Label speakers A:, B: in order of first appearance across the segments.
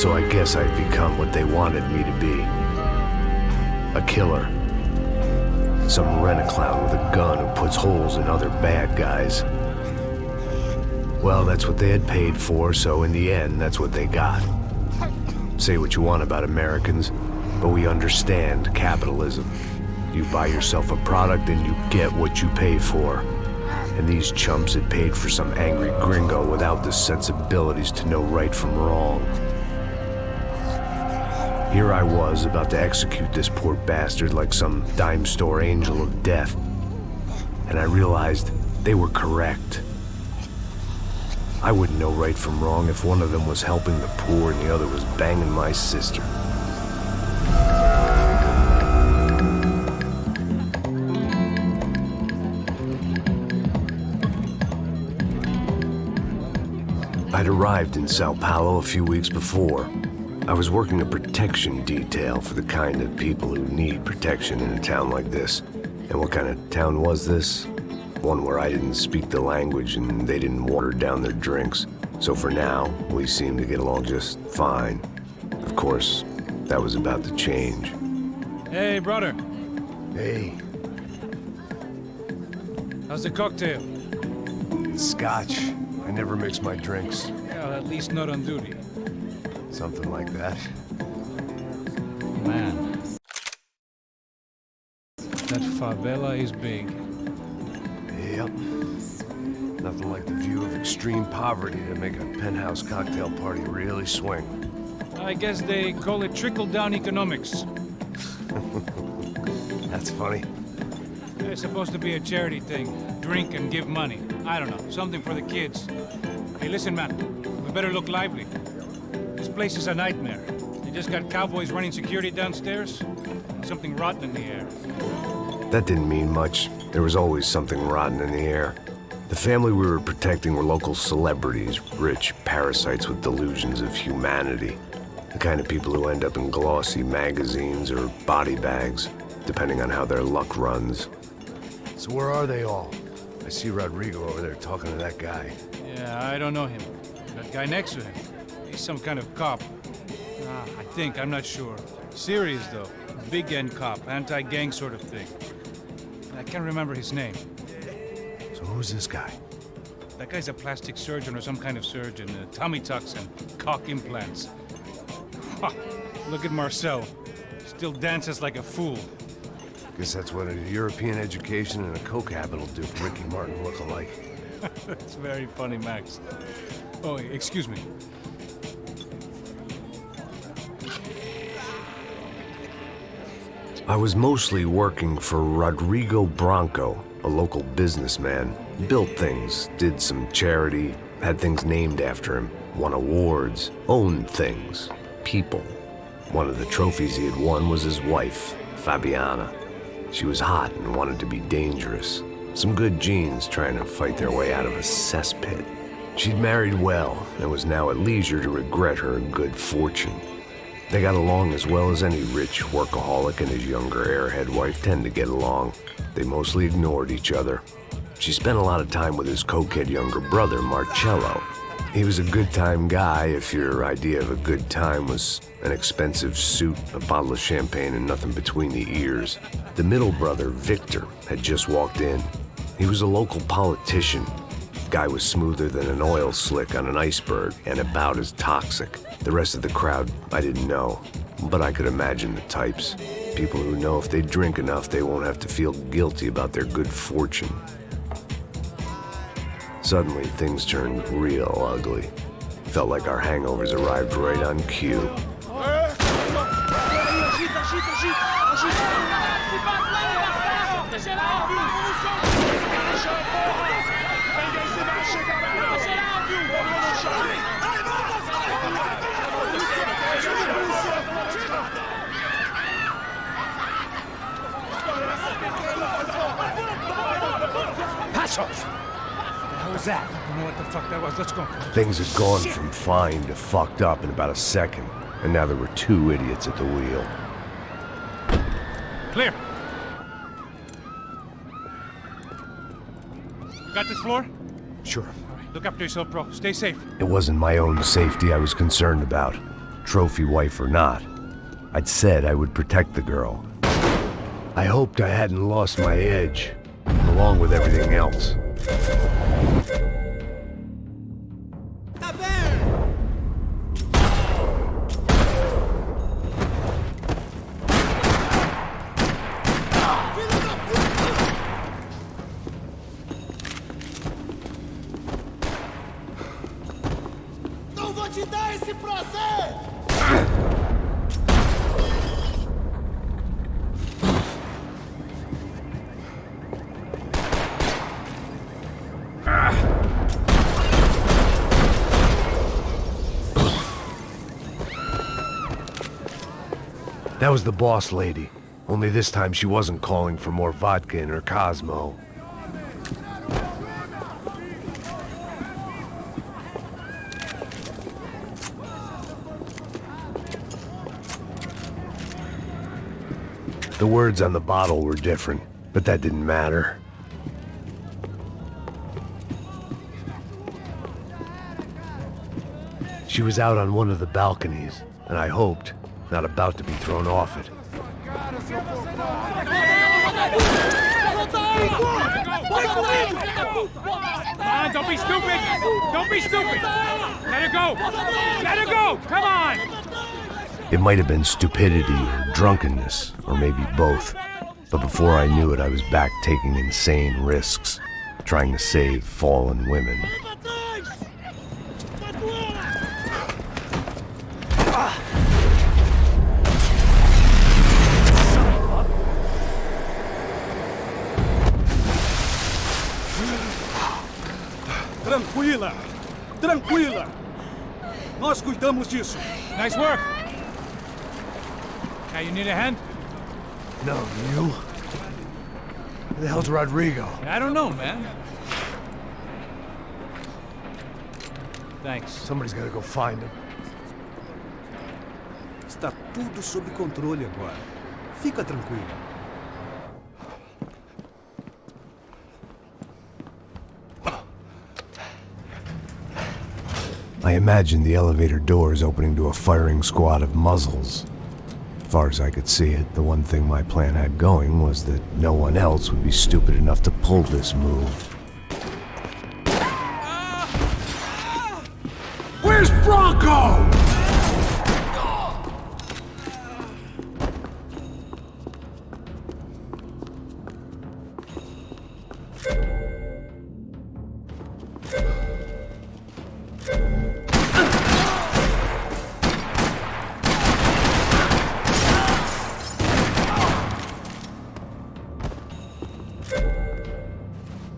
A: So I guess I'd become what they wanted me to be. A killer. Some rent-a-clown with a gun who puts holes in other bad guys. Well, that's what they had paid for, so in the end, that's what they got. Say what you want about Americans, but we understand capitalism. You buy yourself a product and you get what you pay for. And these chumps had paid for some angry gringo without the sensibilities to know right from wrong. Here I was, about to execute this poor bastard like some dime store angel of death. And I realized they were correct. I wouldn't know right from wrong if one of them was helping the poor and the other was banging my sister. I'd arrived in Sao Paulo a few weeks before. I was working a protection detail for the kind of people who need protection in a town like this. And what kind of town was this? One where I didn't speak the language and they didn't water down their drinks. So for now, we seemed to get along just fine. Of course, that was about to change.
B: Hey, brother.
A: Hey.
B: How's the cocktail?
A: It's scotch. I never mix my drinks.
B: Yeah, at least not on duty.
A: Something like that.
B: Man. That favela is big.
A: Yep. Nothing like the view of extreme poverty to make a penthouse cocktail party really swing.
B: I guess they call it trickle-down economics.
A: That's funny.
B: It's supposed to be a charity thing. Drink and give money. I don't know, something for the kids. Hey, listen, man. We better look lively. This place is a nightmare. They just got cowboys running security downstairs. Something rotten in the air.
A: That didn't mean much. There was always something rotten in the air. The family we were protecting were local celebrities, rich parasites with delusions of humanity. The kind of people who end up in glossy magazines or body bags, depending on how their luck runs. So where are they all? I see Rodrigo over there talking to that guy.
B: Yeah, I don't know him. That guy next to him. He's some kind of cop. I think, I'm not sure. Serious, though. Big N cop, anti-gang sort of thing. I can't remember his name.
A: So who's this guy?
B: That guy's a plastic surgeon or some kind of surgeon. Tummy tucks and cock implants. Look at Marcel. Still dances like a fool.
A: Guess that's what a European education and a coke habit will do for Ricky Martin look-alike.
B: That's very funny, Max. Oh, excuse me.
A: I was mostly working for Rodrigo Branco, a local businessman. Built things, did some charity, had things named after him, won awards, owned things, people. One of the trophies he had won was his wife, Fabiana. She was hot and wanted to be dangerous. Some good genes trying to fight their way out of a cesspit. She'd married well and was now at leisure to regret her good fortune. They got along as well as any rich workaholic and his younger airhead wife tend to get along. They mostly ignored each other. She spent a lot of time with his cokehead younger brother, Marcello. He was a good-time guy if your idea of a good time was an expensive suit, a bottle of champagne, and nothing between the ears. The middle brother, Victor, had just walked in. He was a local politician. Guy was smoother than an oil slick on an iceberg and about as toxic. The rest of the crowd, I didn't know, but I could imagine the types. People who know if they drink enough, they won't have to feel guilty about their good fortune. Suddenly, things turned real ugly. Felt like our hangovers arrived right on cue.
B: Passos! What was that? I don't know what the fuck that was. Let's go.
A: Things had gone from fine to fucked up in about a second, and now there were two idiots at the wheel.
B: Clear. You got this floor?
A: Sure.
B: All right, look after yourself, bro. Stay safe.
A: It wasn't my own safety I was concerned about. trophy wife or not. I'd said I would protect the girl. I hoped I hadn't lost my edge, along with everything else.
C: Não vou te dar esse prazer!
A: That was the boss lady. Only this time she wasn't calling for more vodka in her Cosmo. The words on the bottle were different, but that didn't matter. She was out on one of the balconies, and I hoped, not about to be thrown off it.
B: Come on, don't be stupid! Don't be stupid! Let her go! Let her go! Come on!
A: It might have been stupidity or drunkenness, or maybe both. But before I knew it, I was back taking insane risks, trying to save fallen women.
D: Tranquila! Tranquila! Nós cuidamos disso.
B: Nice work! Hey, you need a hand?
A: No, you? Where the hell's Rodrigo?
B: I don't know, man. Thanks.
A: Somebody's gotta go find him.
D: Está tudo sob controle agora. Fica tranquila.
A: I imagined the elevator doors opening to a firing squad of muzzles. As far as I could see it, the one thing my plan had going was that no one else would be stupid enough to pull this move. Where's Bronco?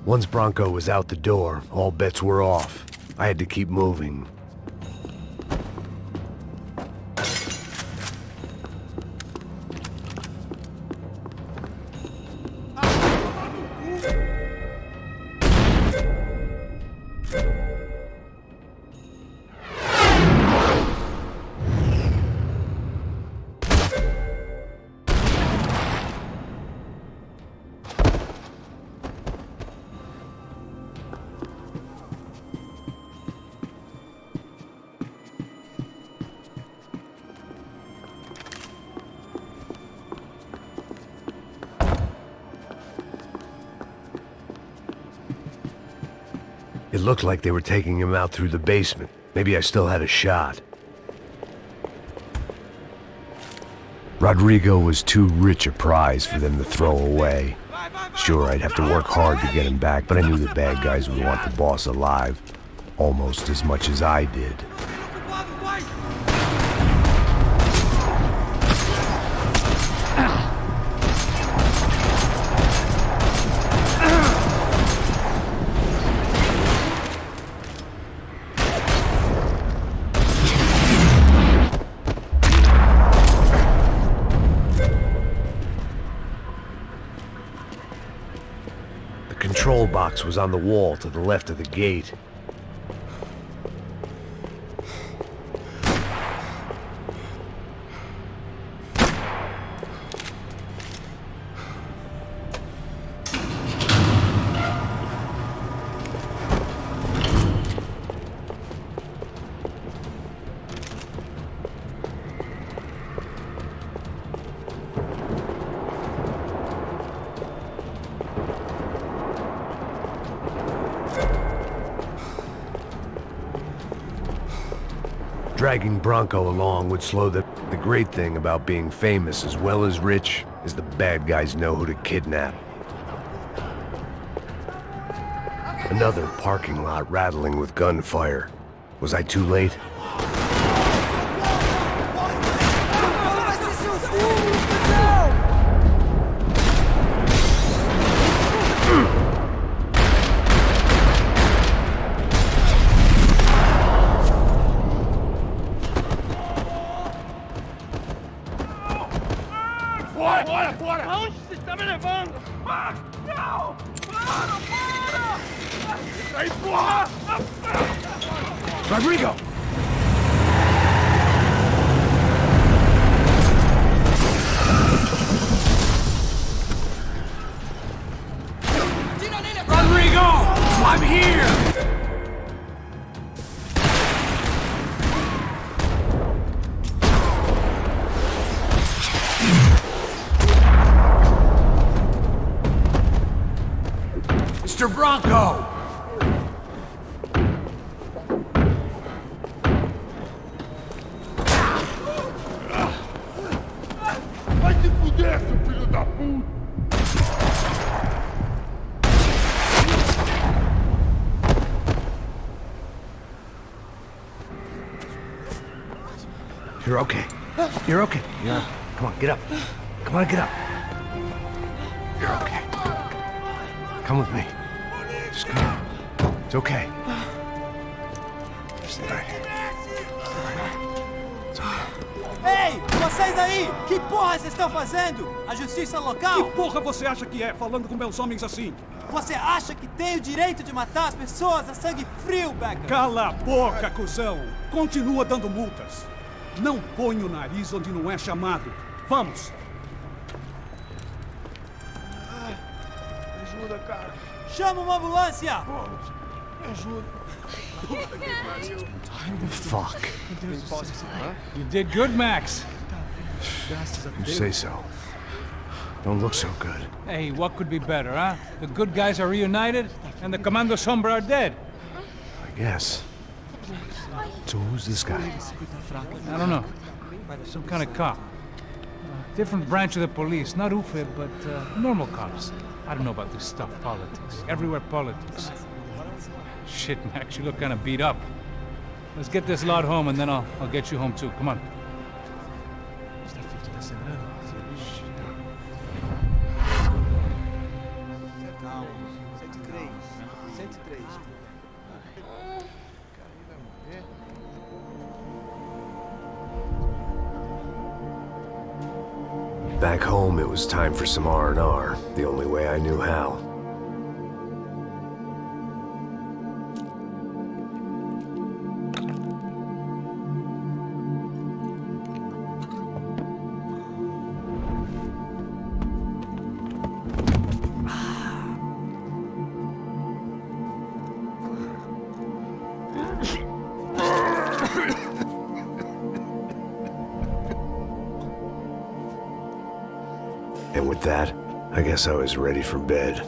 A: Once Bronco was out the door, all bets were off. I had to keep moving. It looked like they were taking him out through the basement. Maybe I still had a shot. Rodrigo was too rich a prize for them to throw away. Sure, I'd have to work hard to get him back, but I knew the bad guys would want the boss alive almost as much as I did. The control box was on the wall to the left of the gate. Dragging Bronco along would slow the great thing about being famous as well as rich is the bad guys know who to kidnap. Another parking lot rattling with gunfire. Was I too late?
E: Bora! Aonde você está me levando? Ah, não! Para! Aí, porra!
A: Rodrigo!
B: Rodrigo! I'm here! Mr. Bronco!
E: Vai se fuder, seu filho da puta!
A: You're okay. You're okay. Yeah. Come on, get up. Come on, get up. You're okay. Come with me. Just come on. It's okay. Just all right. It's okay.
D: Ei, vocês aí! Que porra vocês estão fazendo? A justiça local?
F: Que porra você acha que é, falando com meus homens assim?
D: Você acha que tem o direito de matar as pessoas a sangue frio, Becker?
F: Cala a boca, cuzão! Continua dando multas. Não põe o nariz onde não é chamado. Vamos!
E: Ajuda, cara.
D: Chama uma ambulância!
E: Me ajuda.
A: Fuck.
B: You did good, Max.
A: You say so. Don't look so good.
B: Hey, what could be better, huh? The good guys are reunited, and the Commando Sombra are dead.
A: I guess. So who's this guy?
B: I don't know. Some kind of cop. Different branch of the police. Not UFE, but normal cops. I don't know about this stuff, politics. Everywhere politics. Shit, Max, you look kind of beat up. Let's get this lot home, and then I'll get you home too. Come on.
A: Back home, it was time for some R&R, the only way I knew how. And with that, I guess I was ready for bed.